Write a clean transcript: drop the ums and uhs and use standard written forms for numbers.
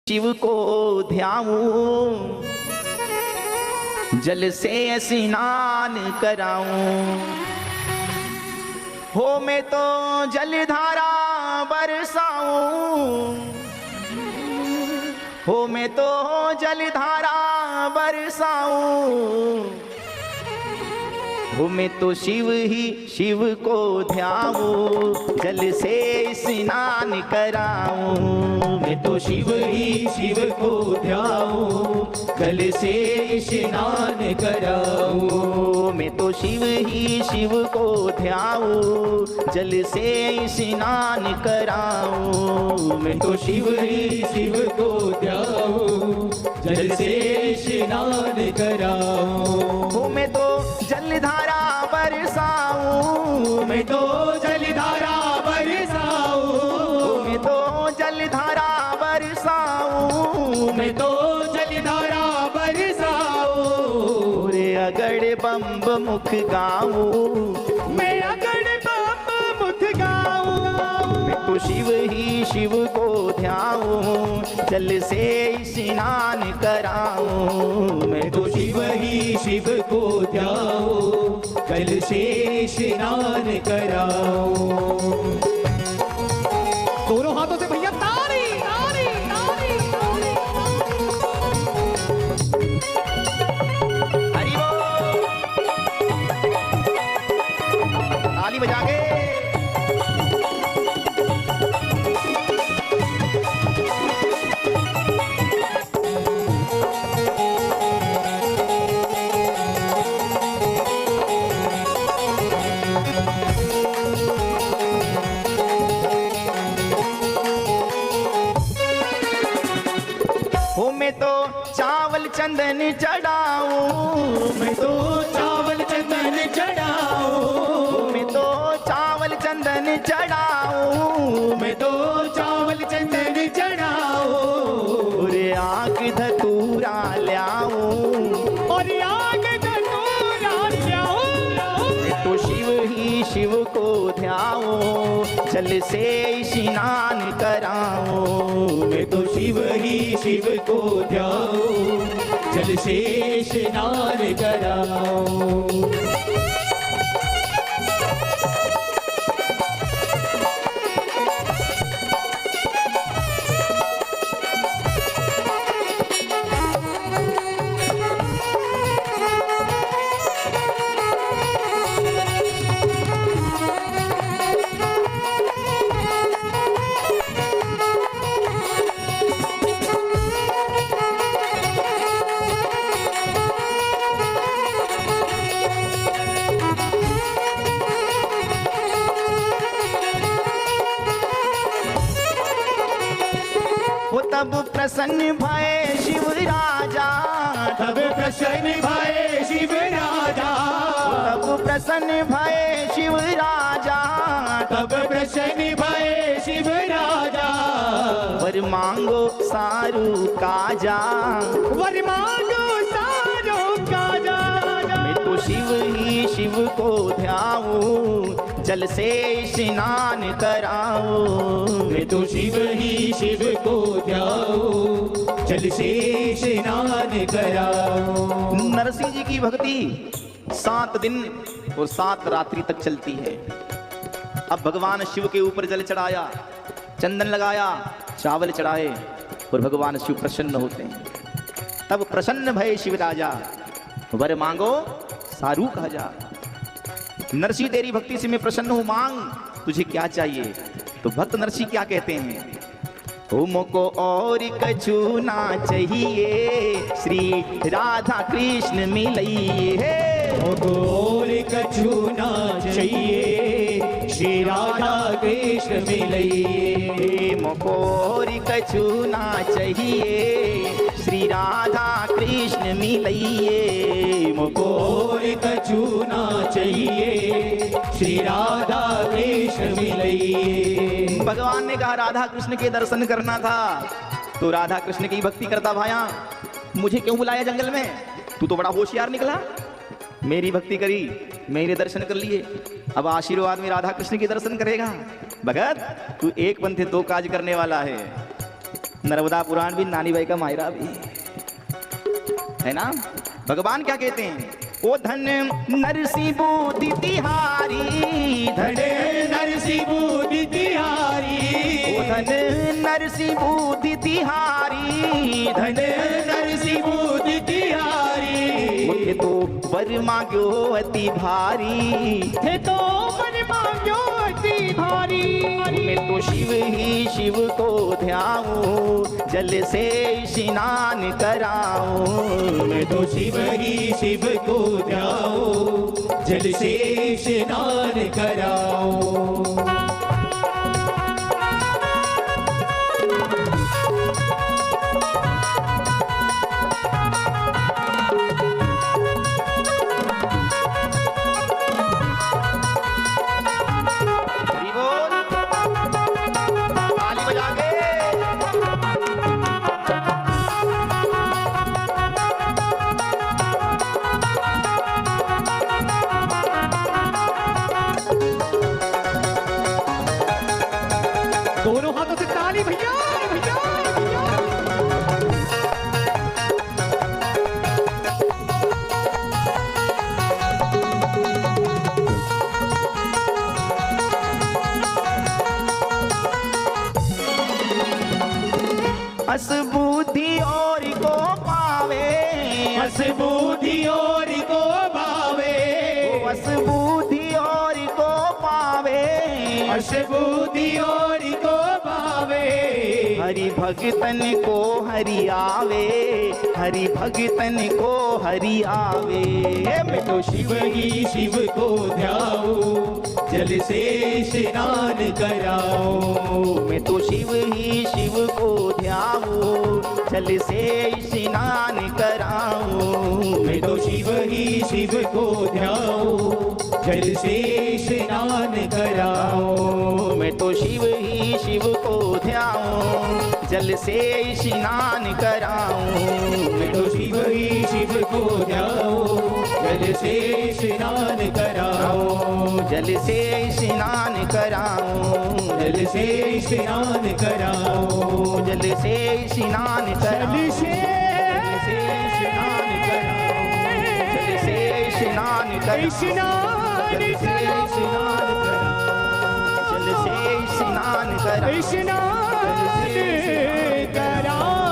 शिव को ध्याऊं, जल से स्नान कराऊं। हो मैं तो जलधारा बरसाऊं, हो मैं तो जलधारा बरसाऊं। हो मैं तो शिव ही शिव को ध्याऊं, जल से स्नान कराऊं। मैं तो शिव ही शिव को ध्याऊं, जल से स्नान कराऊं। मैं तो शिव ही शिव को ध्याऊं, जल से स्नान कराऊं। मैं तो शिव ही शिव को ध्याऊं, जल से स्नान कराऊं। मैं तो जलधारा बरसाऊं, मैं तो जलधारा बरसाऊं। मैं तो जलधारा बरसाऊं, मैं तो जलधारा बरसाऊं। रे अगड़ बम्ब मुख गाऊं, मैं अगड़ बम्ब मुख गाऊं। मैं तो शिव ही शिव को ध्याऊं, जल से स्नान कराऊं। मैं तो शिव ही शिव को ध्याऊं, जल से स्नान कराऊं। दोनों हाथों से भैया तारी तारी तारी तारी। हरि बोल, ताली बजा के। हो मैं तो चावल चंदन चढ़ाऊं, मैं तो चावल चंदन चढ़ाऊं। मैं तो चावल चंदन चढ़ाऊं। मैं तो चावल चंदन चढ़ाऊं। रे आग धतूरा ल्याऊं, और आग धतूरा ल्याऊं। मैं तो शिव ही शिव को ध्याऊं, जल से स्नान कराऊं। मैं तो शिव ही शिव को ध्याऊं, जल से स्नान कराऊं। हो तब प्रसन्न भय शिव राजा, तब प्रसन्न भय शिव राजा। तब प्रसन्न भय शिव राजा, तब प्रसन्न भय शिव राजा। वर मांगो सारू काजा, वर मांगो सारो काजा। मैं तो शिव ही शिव को ध्याऊं, जल से स्नान कराऊं। मैं तो शिव ही शिव को ध्याऊं, जल से स्नान कराऊं। नरसिंह जी की भक्ति 7 दिन और 7 रात्रि तक चलती है। अब भगवान शिव के ऊपर जल चढ़ाया, चंदन लगाया, चावल चढ़ाए और भगवान शिव प्रसन्न होते हैं। तब प्रसन्न भय शिव राजा, वर मांगो सारू कहा जा। नरसिंह तेरी भक्ति से मैं प्रसन्न हूं, मांग तुझे क्या चाहिए। तो भक्त नरसिंह क्या कहते हैं, तुमको और कछु ना चाहिए, श्री राधा कृष्ण मिलिए। और कछु ना चाहिए, श्री राधा कृष्ण मिलिए। मुको और कछु ना चाहिए, श्री राधा कृष्ण मिलिए। मुको और कछु ना चाहिए, श्री राधा कृष्ण मिलिए। भगवान ने कहा राधा कृष्ण के दर्शन करना था, तो राधा कृष्ण की भक्ति करता भाया, मुझे क्यों बुलाया जंगल में? तू तो बड़ा होशियार निकला, मेरी भक्ति करी, मेरे दर्शन कर लिए, अब आशीर्वाद में राधा कृष्ण के दर्शन करेगा। भगत तू एक पंथे 2 काज करने वाला है। नर्मदा पुराण भी, नानी बाई का मायरा भी, है ना। भगवान क्या कहते हैं, ओ धन नरसी बुद्धि तिहारी, धन नरसी बुद्धि तिहारी, ओ धन नरसी बुद्धि तिहारी, धन नरसी बुद्धि तिहारी। मुझे तो वर मांग्यो अति भारी, थे तो वर मांग्यो अति भारी। मैं तो शिव ही शिव को ध्याऊं, जल से स्नान कराऊं। मैं तो शिव ही शिव को ध्याऊं, जल से स्नान कराऊं। हरि बोल, ताली बजा के। दोनों हाथों से ताली भैया भैया भैया। अस बुद्धि और को पावे, अस बुद्धि और को भावे, अस बुद्धि और को पावे, अस बुद्धि और को भावे। हरि भगतन को हरि आवे, हरि भगतन को हरि आवे। मैं तो शिव ही शिव को ध्याऊं, जल से स्नान कराऊं। मैं तो शिव ही शिव को ध्याऊं, जल से स्नान कराऊं। मैं तो शिव ही शिव को ध्याऊं, जल से स्नान कराऊं। मैं तो शिव ही शिव को ध्याऊं, जल से स्नान कराऊं। मैं तो शिव ही शिव को ध्याऊं, जल से स्नान कराऊं। जल से स्नान कराऊं, जल से स्नान कराऊं। जल से स्नान कराऊं, जल से स्नान कराऊं, जल से स्नान कराऊं, स्नान जल से स्नान कराऊं, जल से स्नान कराऊं, स्नान कराऊं।